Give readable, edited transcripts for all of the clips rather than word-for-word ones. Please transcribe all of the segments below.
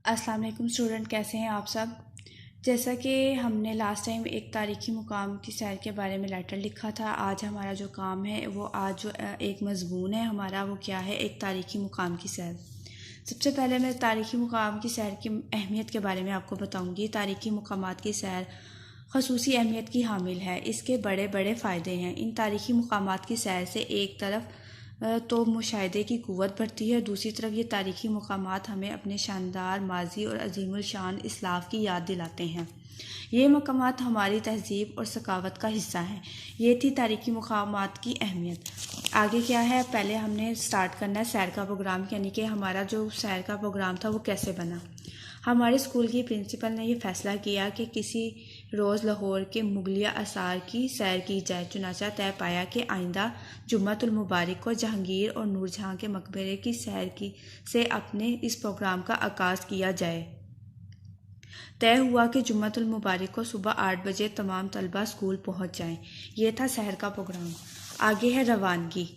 अस्सलाम वालेकुम स्टूडेंट, कैसे हैं आप सब। जैसा कि हमने लास्ट टाइम एक तारीखी मुकाम की सैर के बारे में लेटर लिखा था, आज हमारा जो काम है वो आज जो एक मज़मून है हमारा वो क्या है, एक तारीखी मुकाम की सैर। सबसे पहले मैं तारीखी मुकाम की सैर की अहमियत के बारे में आपको बताऊंगी। तारीखी मुकामात की सैर खसूसी अहमियत की हामिल है। इसके बड़े बड़े फ़ायदे हैं। इन तारीखी मुकामात की सैर से एक तरफ तो मुशाहिदे की क़ुव्वत बढ़ती है, दूसरी तरफ ये तारीखी मुकामात हमें अपने शानदार माजी और अजीमुल शान इस्लाफ की याद दिलाते हैं। ये मकामात हमारी तहज़ीब और सकावत का हिस्सा हैं। ये थी तारीखी मुकामात की अहमियत। आगे क्या है, पहले हमने स्टार्ट करना है सैर का प्रोग्राम, यानी कि हमारा जो सैर का प्रोग्राम था वो कैसे बना। हमारे स्कूल की प्रिंसिपल ने यह फ़ैसला किया कि किसी रोज़ लाहौर के मुगलिया आसार की सैर की जाए। चुनाचा तय पाया कि आइंदा जुम्मतुल मुबारक को जहांगीर और नूरजहां के मकबरे की सैर की से अपने इस प्रोग्राम का आगाज़ किया जाए। तय हुआ कि जुम्मतुल मुबारक को सुबह 8 बजे तमाम तलबा स्कूल पहुंच जाएं। यह था शहर का प्रोग्राम। आगे है रवानगी।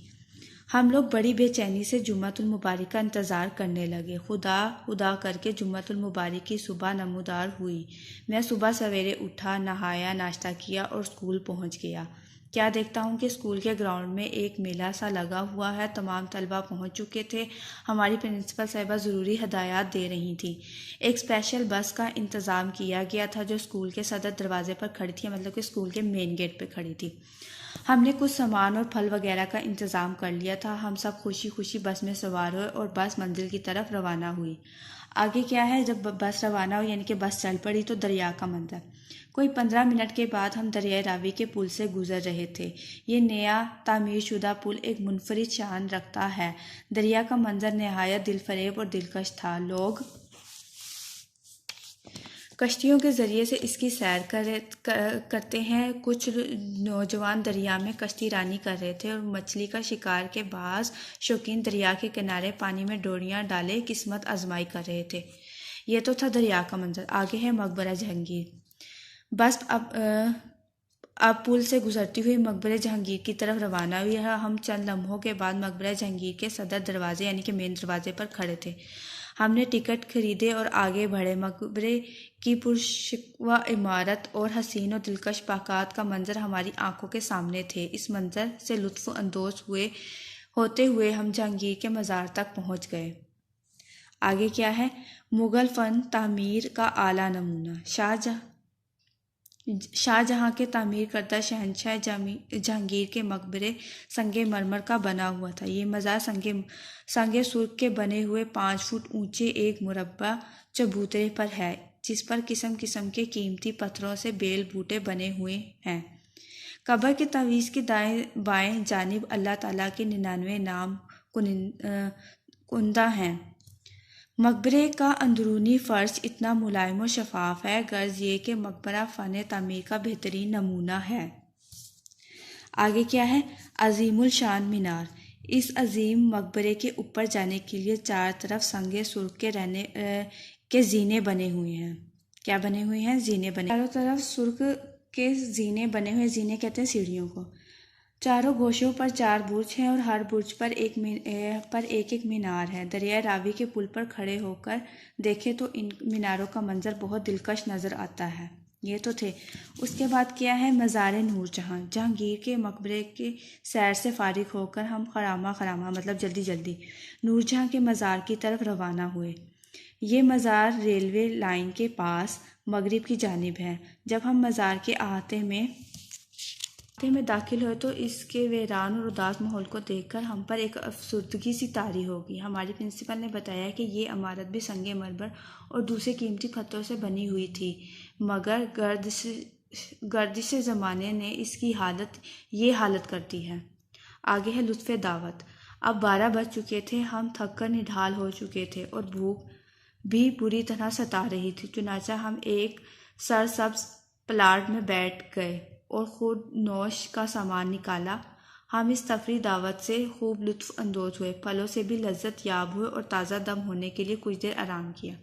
हम लोग बड़ी बेचैनी से जुम्मतुल मुबारक का इंतज़ार करने लगे। खुदा खुदा करके जुम्मतुल मुबारक की सुबह नमूदार हुई। मैं सुबह सवेरे उठा, नहाया, नाश्ता किया और स्कूल पहुंच गया। क्या देखता हूँ कि स्कूल के ग्राउंड में एक मेला सा लगा हुआ है। तमाम तलबा पहुंच चुके थे। हमारी प्रिंसिपल साहिबा ज़रूरी हदायत दे रही थी। एक स्पेशल बस का इंतज़ाम किया गया था जो स्कूल के सदर दरवाजे पर खड़ी थी, मतलब कि स्कूल के मेन गेट पर खड़ी थी। हमने कुछ सामान और फल वगैरह का इंतज़ाम कर लिया था। हम सब खुशी खुशी बस में सवार हुए और बस मंजिल की तरफ रवाना हुई। आगे क्या है, जब बस रवाना हुई यानी कि बस चल पड़ी तो दरिया का मंजर। कोई 15 मिनट के बाद हम दरिया रावी के पुल से गुजर रहे थे। ये नया तामीर शुदा पुल एक मुनफरिद शान रखता है। दरिया का मंजर नहायत दिलफरेब और दिलकश था। लोग कश्तियों के ज़रिए से इसकी सैर करते हैं। कुछ नौजवान दरिया में कश्ती रानी कर रहे थे और मछली का शिकार के बाज़ शौकीन दरिया के किनारे पानी में डोरियां डाले किस्मत आजमाई कर रहे थे। ये तो था दरिया का मंजर। आगे है मकबरा जहांगीर। बस अब पुल से गुजरती हुई मकबरे जहांगीर की तरफ रवाना हुई है। हम चंद लम्हों के बाद मकबरा जहांगीर के सदर दरवाजे यानी कि मेन दरवाजे पर खड़े थे। हमने टिकट खरीदे और आगे बढ़े। मकबरे की पुरशिकवा इमारत और हसीन और दिलकश बाकात का मंजर हमारी आंखों के सामने थे। इस मंजर से लुत्फ अंदोज होते हुए हम जहांगीर के मज़ार तक पहुंच गए। आगे क्या है, मुग़ल फ़न तामीर का आला नमूना। शाहजहां के तामीर करदा शहनशाह जहांगीर के मकबरे संगे मरमर का बना हुआ था। ये मज़ार संगे सुर्ख के बने हुए 5 फुट ऊंचे एक मुरब्बा चबूतरे पर है, जिस पर किस्म किस्म के कीमती पत्थरों से बेल बूटे बने हुए हैं। कब्र के तावीज़ की दाएं बाएं जानिब अल्लाह ताला के 99 नाम कुंदा हैं। मकबरे का अंदरूनी फ़र्श इतना मुलायम और शफाफ है, गर्ज ये कि मकबरा फ़न तामीर का बेहतरीन नमूना है। आगे क्या है, अजीमुल शान मीनार। इस अजीम मकबरे के ऊपर जाने के लिए चार तरफ संगे सुर्ख के जीने बने हुए हैं। क्या बने हुए हैं? जीने बने। चारों तरफ सुर्ख के जीने बने हुए। जीने कहते हैं सीढ़ियों को। चारों गोशों पर 4 बुर्ज हैं और हर बुर्ज पर एक मीनार है। दरिया रावी के पुल पर खड़े होकर देखें तो इन मीनारों का मंजर बहुत दिलकश नज़र आता है। ये तो थे। उसके बाद क्या है, मज़ार नूरजहां। जहांगीर के मकबरे के सैर से फारिग होकर हम खरामा मतलब जल्दी जल्दी नूरजहां के मज़ार की तरफ रवाना हुए। ये मज़ार रेलवे लाइन के पास मगरिब की जानिब है। जब हम मज़ार के अहाते में दाखिल हुए तो इसके वीरान और उदास माहौल को देखकर हम पर एक अफसुर्दगी सी तारी होगी। हमारी प्रिंसिपल ने बताया कि ये इमारत भी संगे मरमर और दूसरे कीमती पत्थरों से बनी हुई थी, मगर गर्दिश ज़माने ने इसकी ये हालत कर दी है। आगे है लुत्फ़े दावत। अब 12 बज चुके थे। हम थक कर निढाल हो चुके थे और भूख भी बुरी तरह सता रही थी। चुनाचा हम एक सरसब्ज प्लाट में बैठ गए और खुद नौश का सामान निकाला। हम इस तफरी दावत से खूब लुत्फ़ अंदोज हुए, फलों से भी लज्जत याब हुए और ताज़ा दम होने के लिए कुछ देर आराम किया।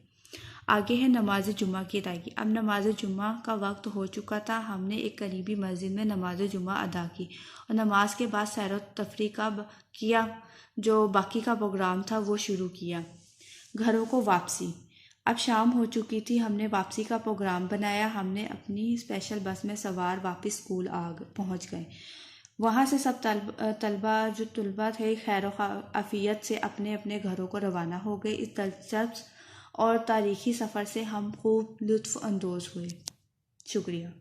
आगे है नमाज जुम्मा की अदायगी। अब नमाज जुम्मा का वक्त हो चुका था। हमने एक करीबी मस्जिद में नमाज जुम्मा अदा की और नमाज के बाद सैर व तफरी का किया जो बाकी का प्रोग्राम था वो शुरू किया। घरों को वापसी। अब शाम हो चुकी थी, हमने वापसी का प्रोग्राम बनाया। हमने अपनी स्पेशल बस में सवार वापस स्कूल पहुंच गए। वहाँ से सब तलबा थे खैर आफियत से अपने अपने घरों को रवाना हो गए। इस दिलचस्प और तारीखी सफ़र से हम खूब लुत्फ़ अंदोज़ हुए। शुक्रिया।